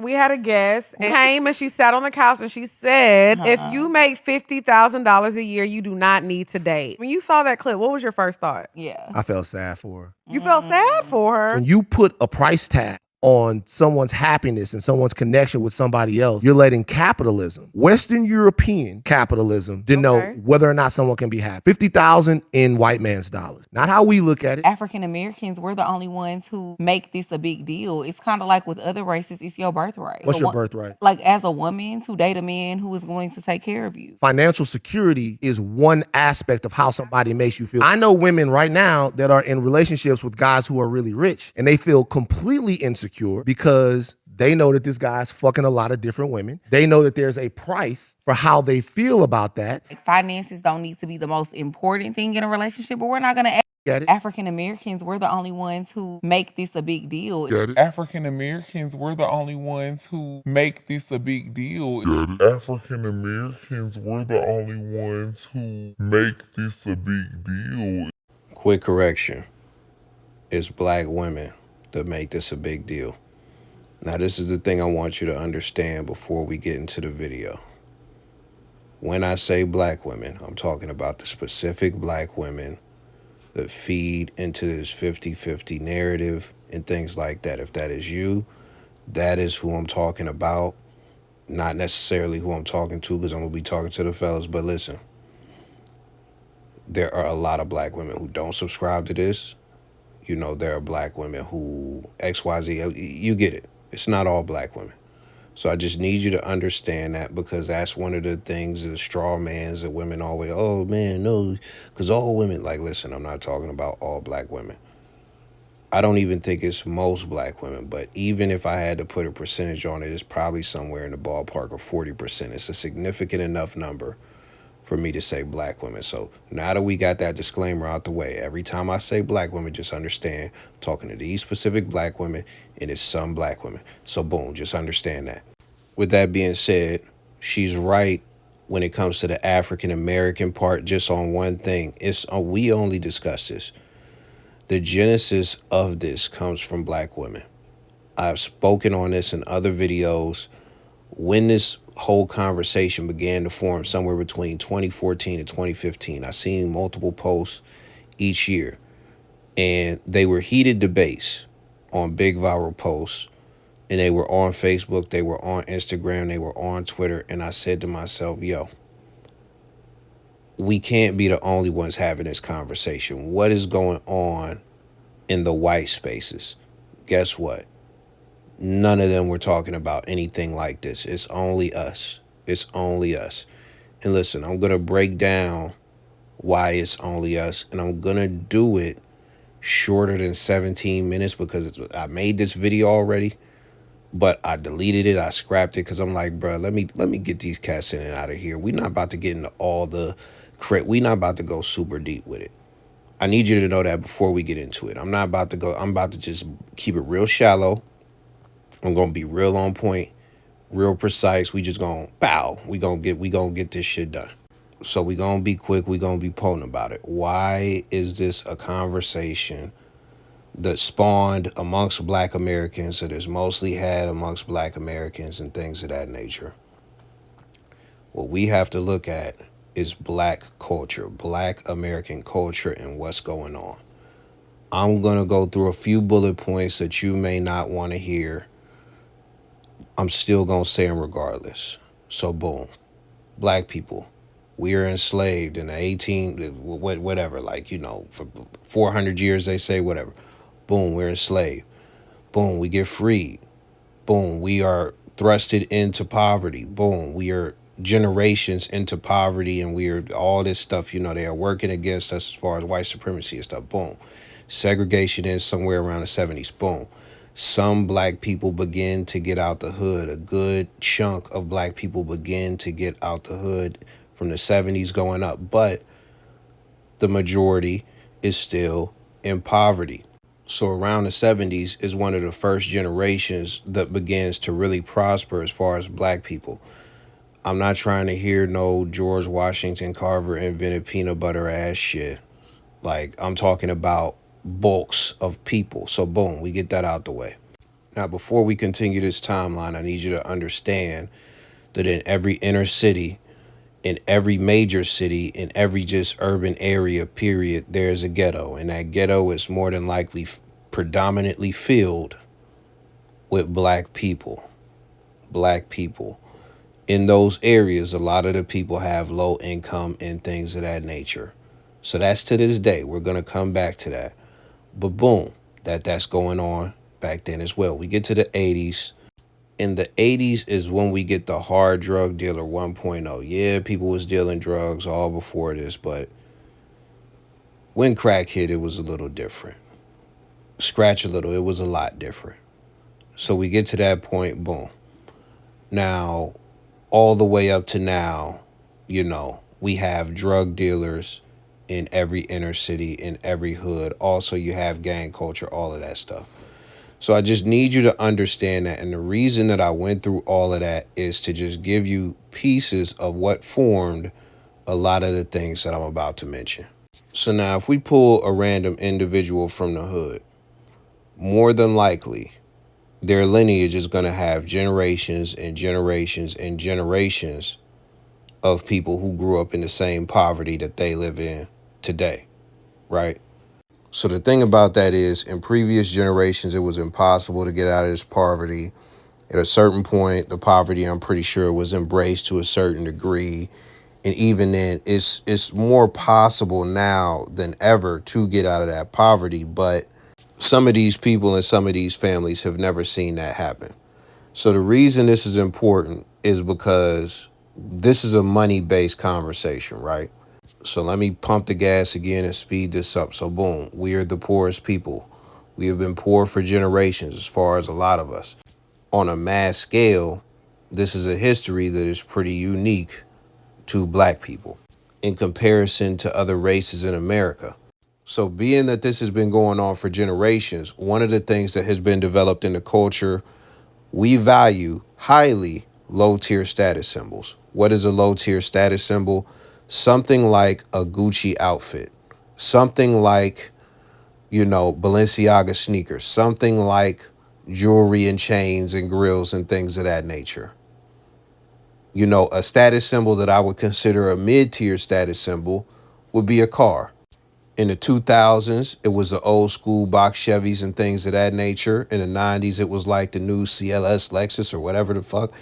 We had a guest and came and she sat on the couch and she said, if you make $50,000 a year, you do not need to date. When you saw that clip, what was your first thought? Yeah. I felt sad for her. You felt sad for her? When you put a price tag on someone's happiness and someone's connection with somebody else, you're letting capitalism, Western European capitalism, denote whether or not someone can be happy. 50,000 in white man's dollars. Not how we look at it. African Americans, we're the only ones who make this a big deal. It's kind of like with other races, it's your birthright. What's your birthright? Like as a woman, to date a man who is going to take care of you. Financial security is one aspect of how somebody makes you feel. I know women right now that are in relationships with guys who are really rich and they feel completely insecure because they know that this guy's fucking a lot of different women. They know that there's a price for how they feel about that. Like finances don't need to be the most important thing in a relationship, but we're not going to Get it? African Americans, we're the only ones who make this a big deal. Get it? African Americans, we're the only ones who make this a big deal. Get it? African Americans, we're the only ones who make this a big deal. Quick correction. It's black women that make this a big deal. Now, this is the thing I want you to understand before we get into the video. When I say black women, I'm talking about the specific black women that feed into this 50-50 narrative and things like that. If that is you, that is who I'm talking about. Not necessarily who I'm talking to, because I'm going to be talking to the fellas. But listen, there are a lot of black women who don't subscribe to this. You know, there are black women who XYZ, you get it. It's not all black women. So I just need you to understand that, because that's one of the things, the straw mans that women always, oh man, no, because all women, like, listen, I'm not talking about all black women. I don't even think it's most black women, but even if I had to put a percentage on it, it's probably somewhere in the ballpark of 40%. It's a significant enough number for me to say black women. So now that we got that disclaimer out the way, every time I say black women, just understand I'm talking to these specific black women, and it's some black women. So boom, just understand that. With that being said, she's right when it comes to the African American part, just on one thing. We only discuss this. The genesis of this comes from black women. I've spoken on this in other videos. When this whole conversation began to form somewhere between 2014 and 2015, I seen multiple posts each year, and they were heated debates on big viral posts, and they were on Facebook, they were on Instagram, they were on Twitter, and I said to myself, yo, we can't be the only ones having this conversation. What is going on in the white spaces? Guess what? None of them were talking about anything like this. It's only us. It's only us. And listen, I'm going to break down why it's only us, and I'm going to do it shorter than 17 minutes because I made this video already, but I deleted it. I scrapped it because I'm like, bro, let me get these cats in and out of here. We're not about to get into all the crit. We're not about to go super deep with it. I need you to know that before we get into it. I'm not about to go. I'm about to just keep it real shallow. I'm going to be real on point, real precise. We just going to bow. We going to get this shit done. So we going to be quick. We going to be potent about it. Why is this a conversation that spawned amongst black Americans, that is mostly had amongst black Americans and things of that nature? What we have to look at is black culture, black American culture, and what's going on. I'm going to go through a few bullet points that you may not want to hear. I'm still going to say them regardless. So boom, black people, we are enslaved in the whatever, like, you know, for 400 years, they say, whatever. Boom, we're enslaved. Boom, we get freed. Boom, we are thrusted into poverty. Boom, we are generations into poverty, and we are all this stuff, you know, they are working against us as far as white supremacy and stuff. Boom. Segregation is somewhere around the 70s. Boom. Some black people begin to get out the hood. A good chunk of black people begin to get out the hood from the 70s going up, but the majority is still in poverty. So around the 70s is one of the first generations that begins to really prosper as far as black people. I'm not trying to hear no George Washington Carver invented peanut butter ass shit. Like, I'm talking about bulks of people. So boom, we get that out the way. Now, before we continue this timeline, I need you to understand that in every inner city, in every major city, in every just urban area, period, there's a ghetto. And that ghetto is more than likely predominantly filled with black people. Black people. In those areas, a lot of the people have low income and things of that nature. So that's to this day. We're going to come back to that. But boom, that's going on back then as well. We get to the 80s. In the 80s is when we get the hard drug dealer 1.0. Yeah, people was dealing drugs all before this, but when crack hit, it was a little different. Scratch a little, it was a lot different. So we get to that point, boom. Now, all the way up to now, we have drug dealers in every inner city, in every hood. Also, you have gang culture, all of that stuff. So I just need you to understand that. And the reason that I went through all of that is to just give you pieces of what formed a lot of the things that I'm about to mention. So now if we pull a random individual from the hood, more than likely, their lineage is going to have generations and generations and generations of people who grew up in the same poverty that they live in today, right? So the thing about that is, in previous generations, it was impossible to get out of this poverty. At a certain point, the poverty, I'm pretty sure, was embraced to a certain degree. And even then, it's more possible now than ever to get out of that poverty. But some of these people and some of these families have never seen that happen. So the reason this is important is because this is a money-based conversation, right? So let me pump the gas again and speed this up. So boom, we are the poorest people. We have been poor for generations, as far as a lot of us. On a mass scale, this is a history that is pretty unique to black people in comparison to other races in America. So being that this has been going on for generations, one of the things that has been developed in the culture, we value highly low-tier status symbols. What is a low-tier status symbol? Something like a Gucci outfit, something like, Balenciaga sneakers, something like jewelry and chains and grills and things of that nature. A status symbol that I would consider a mid-tier status symbol would be a car. In the 2000s, it was the old school box Chevys and things of that nature. In the 90s, it was like the new CLS Lexus or whatever the fuck.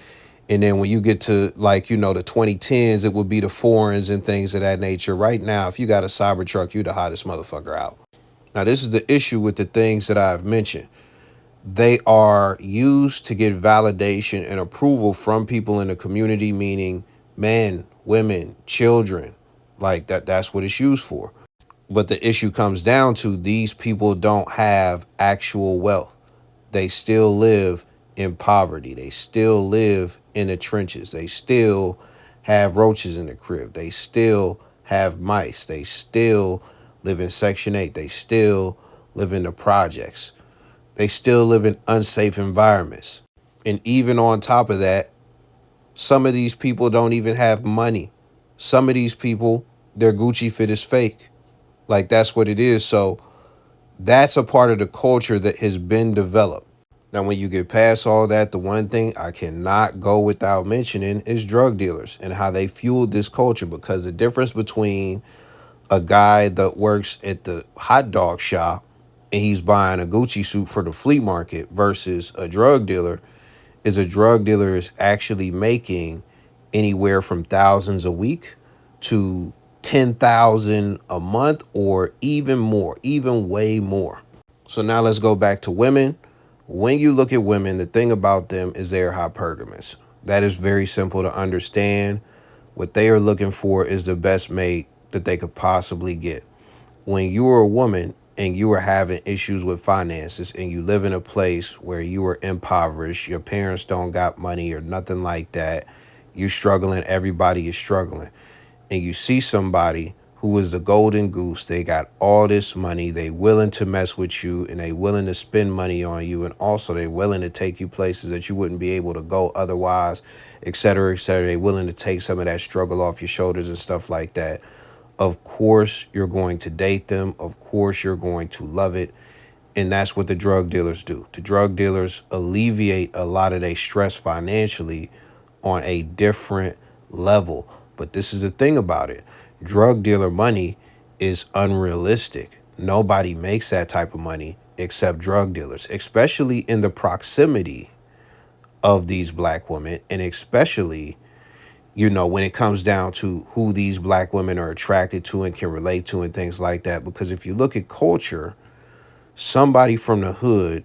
And then when you get to the 2010s, it would be the foreigns and things of that nature. Right now, if you got a Cybertruck, you the hottest motherfucker out. Now, this is the issue with the things that I've mentioned. They are used to get validation and approval from people in the community, meaning men, women, children. That's what it's used for. But the issue comes down to these people don't have actual wealth. They still live in poverty. They still live in the trenches. They still have roaches in the crib. They still have mice. They still live in Section 8. They still live in the projects. They still live in unsafe environments. And even on top of that, some of these people don't even have money. Some of these people, their Gucci fit is fake. That's what it is. So that's a part of the culture that has been developed. Now, when you get past all that, the one thing I cannot go without mentioning is drug dealers and how they fueled this culture, because the difference between a guy that works at the hot dog shop and he's buying a Gucci suit for the flea market versus a drug dealer is actually making anywhere from thousands a week to 10,000 a month, or even more, even way more. So now let's go back to women. When you look at women, the thing about them is they're hypergamous. That is very simple to understand. What they are looking for is the best mate that they could possibly get. When you are a woman and you are having issues with finances and you live in a place where you are impoverished, your parents don't got money or nothing like that, you're struggling, everybody is struggling, and you see somebody who is the golden goose, they got all this money, they willing to mess with you, and they willing to spend money on you, and also they willing to take you places that you wouldn't be able to go otherwise, et cetera, et cetera. They willing to take some of that struggle off your shoulders and stuff like that. Of course, you're going to date them. Of course, you're going to love it. And that's what the drug dealers do. The drug dealers alleviate a lot of their stress financially on a different level. But this is the thing about it. Drug dealer money is unrealistic. Nobody makes that type of money except drug dealers, especially in the proximity of these black women, and especially, you know, when it comes down to who these black women are attracted to and can relate to and things like that. Because if you look at culture, somebody from the hood,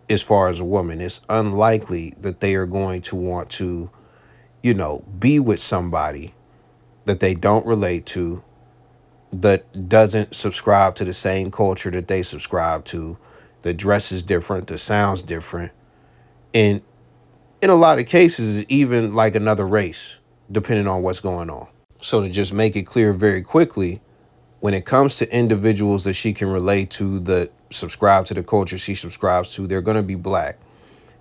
as far as a woman, it's unlikely that they are going to want to, you know, be with somebody that they don't relate to, that doesn't subscribe to the same culture that they subscribe to. The dress is different, the sound's different. And in a lot of cases, it's even like another race, depending on what's going on. So to just make it clear very quickly, when it comes to individuals that she can relate to, that subscribe to the culture she subscribes to, they're going to be black.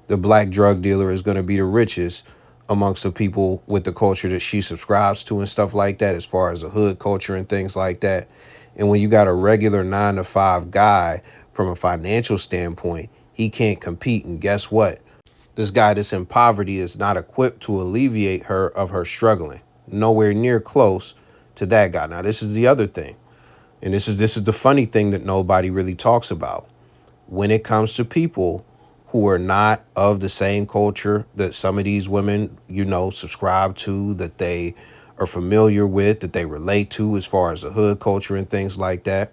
The black drug dealer is going to be the richest amongst the people with the culture that she subscribes to and stuff like that, as far as the hood culture and things like that. And when you got a regular 9-to-5 guy, from a financial standpoint, he can't compete. And guess what? This guy that's in poverty is not equipped to alleviate her of her struggling. Nowhere near close to that guy. Now, this is the other thing. And this is the funny thing that nobody really talks about. When it comes to people who are not of the same culture that some of these women, you know, subscribe to, that they are familiar with, that they relate to, as far as the hood culture and things like that,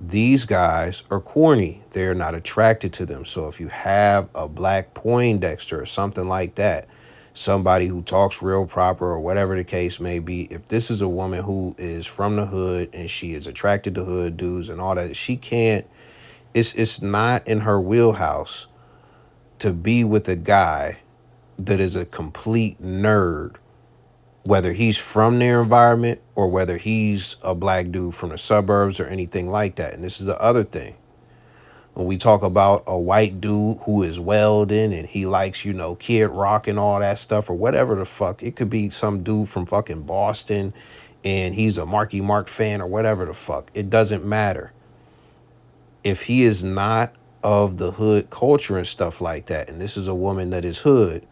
these guys are corny. They're not attracted to them. So if you have a black Poindexter or something like that, somebody who talks real proper or whatever the case may be, if this is a woman who is from the hood and she is attracted to hood dudes and all that, she can't, it's not in her wheelhouse to be with a guy that is a complete nerd, whether he's from their environment or whether he's a black dude from the suburbs or anything like that. And this is the other thing. When we talk about a white dude who is welding and he likes, you know, Kid Rock and all that stuff or whatever the fuck, it could be some dude from fucking Boston and he's a Marky Mark fan or whatever the fuck. It doesn't matter. If he is not of the hood culture and stuff like that, and this is a woman that is hood,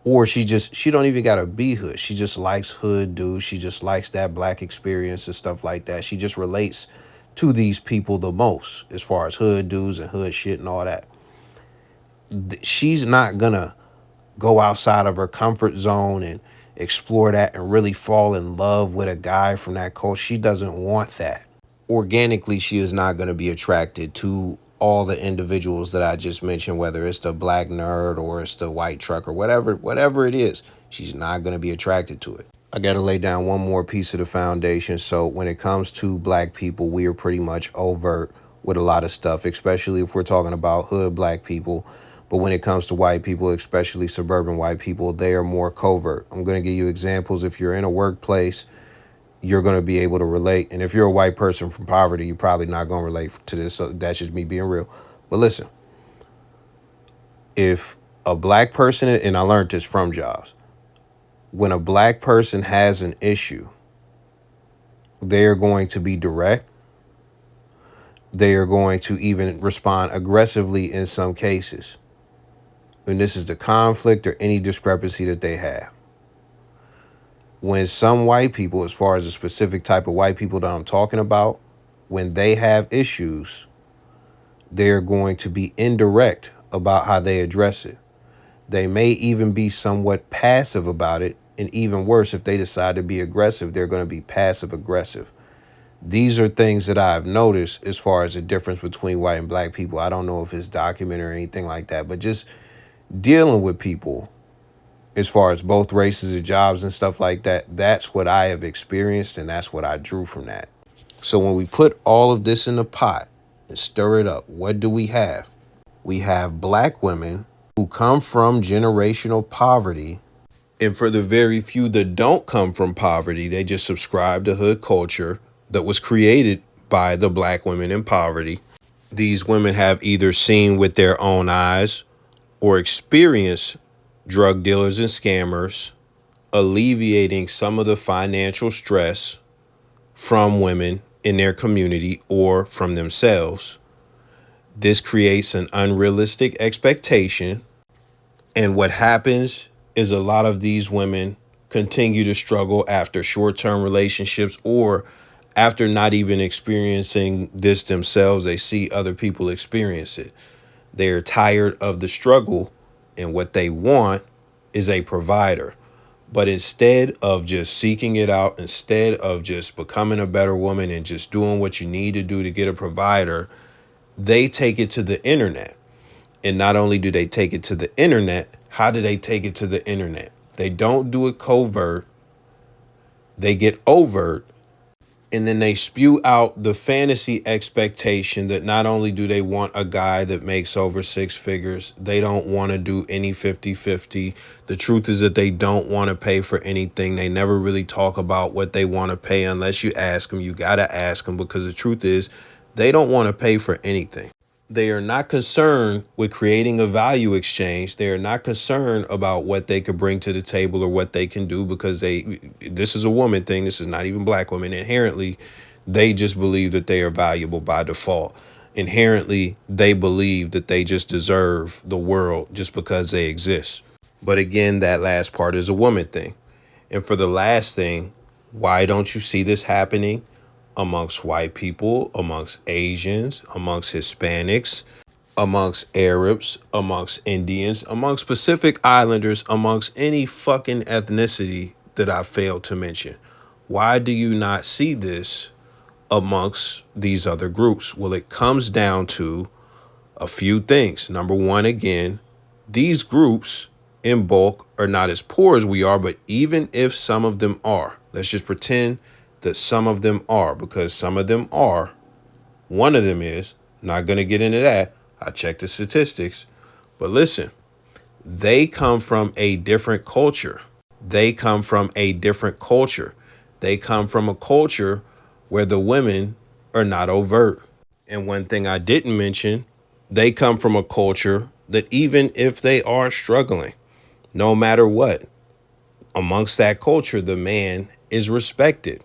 or she don't even gotta be hood. She just likes hood dudes. She just likes that black experience and stuff like that. She just relates to these people the most, as far as hood dudes and hood shit and all that. She's not gonna go outside of her comfort zone and explore that and really fall in love with a guy from that culture. She doesn't want that. Organically, she is not going to be attracted to all the individuals that I just mentioned, whether it's the black nerd or it's the white truck or whatever it is. She's not going to be attracted to it. I got to lay down one more piece of the foundation. So when it comes to black people, we are pretty much overt with a lot of stuff, especially if we're talking about hood black people. But when it comes to white people, especially suburban white people, they are more covert. I'm going to give you examples. If you're in a workplace, you're going to be able to relate. And if you're a white person from poverty, you're probably not going to relate to this. So that's just me being real. But listen, if a black person, and I learned this from jobs, when a black person has an issue, they are going to be direct. They are going to even respond aggressively in some cases. And this is the conflict or any discrepancy that they have. When some white people, as far as a specific type of white people that I'm talking about, when they have issues, they're going to be indirect about how they address it. They may even be somewhat passive about it. And even worse, if they decide to be aggressive, they're going to be passive aggressive. These are things that I've noticed as far as the difference between white and black people. I don't know if it's documented or anything like that, but just dealing with people as far as both races of jobs and stuff like that, that's what I have experienced, and that's what I drew from that. So when we put all of this in the pot and stir it up, what do we have? We have black women who come from generational poverty. And for the very few that don't come from poverty, they just subscribe to hood culture that was created by the black women in poverty. These women have either seen with their own eyes or experienced drug dealers and scammers alleviating some of the financial stress from women in their community or from themselves. This creates an unrealistic expectation. And what happens is a lot of these women continue to struggle after short-term relationships, or after not even experiencing this themselves, they see other people experience it. They're tired of the struggle, and what they want is a provider. But instead of just seeking it out, instead of just becoming a better woman and just doing what you need to do to get a provider, they take it to the internet. And not only do they take it to the internet, how do they take it to the internet? They don't do it covert. They get overt, and then they spew out the fantasy expectation that not only do they want a guy that makes over 6 figures, they don't want to do any 50-50. The truth is that they don't want to pay for anything. They never really talk about what they want to pay unless you ask them. You got to ask them, because the truth is they don't want to pay for anything. They are not concerned with creating a value exchange. They are not concerned about what they could bring to the table or what they can do, because this is a woman thing. This is not even black women. Inherently, they just believe that they are valuable by default. Inherently, they believe that they just deserve the world just because they exist. But again, that last part is a woman thing. And for the last thing, why don't you see this happening amongst white people, amongst Asians, amongst Hispanics, amongst Arabs, amongst Indians, amongst Pacific Islanders, amongst any fucking ethnicity that I failed to mention? Why do you not see this amongst these other groups? Well, it comes down to a few things. Number one, again, these groups in bulk are not as poor as we are, but even if some of them are, let's just pretend that some of them are, because some of them are. One of them is, not going to get into that. I checked the statistics. But listen, they come from a different culture. They come from a different culture. They come from a culture where the women are not overt. And one thing I didn't mention, they come from a culture that even if they are struggling, no matter what, amongst that culture, the man is respected.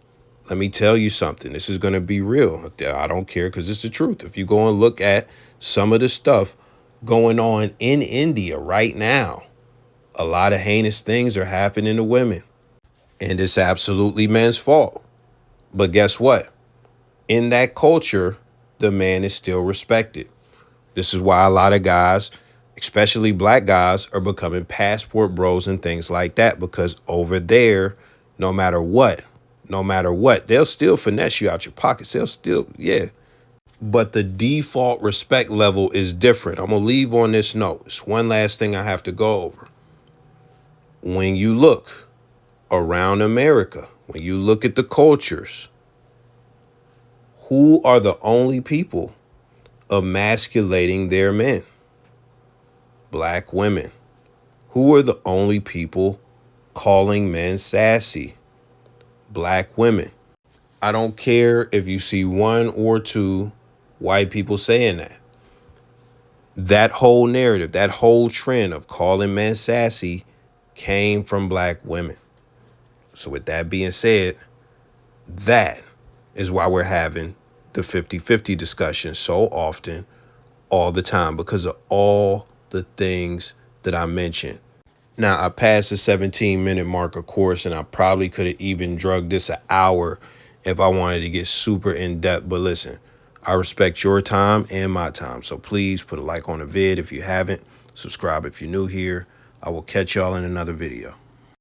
Let me tell you something. This is going to be real. I don't care, because it's the truth. If you go and look at some of the stuff going on in India right now, a lot of heinous things are happening to women. And it's absolutely men's fault. But guess what? In that culture, the man is still respected. This is why a lot of guys, especially black guys, are becoming passport bros and things like that, because over there, no matter what, they'll still finesse you out your pockets. They'll still, yeah. But the default respect level is different. I'm going to leave on this note. It's one last thing I have to go over. When you look around America, when you look at the cultures, who are the only people emasculating their men? Black women. Who are the only people calling men sassy? Black women. I don't care if you see one or two white people saying that. That whole narrative, that whole trend of calling men sassy came from black women. So with that being said, that is why we're having the 50-50 discussion so often, all the time, because of all the things that I mentioned. Now, I passed the 17-minute mark, of course, and I probably could have even drugged this an hour if I wanted to get super in-depth. But listen, I respect your time and my time. So please put a like on the vid if you haven't. Subscribe if you're new here. I will catch y'all in another video.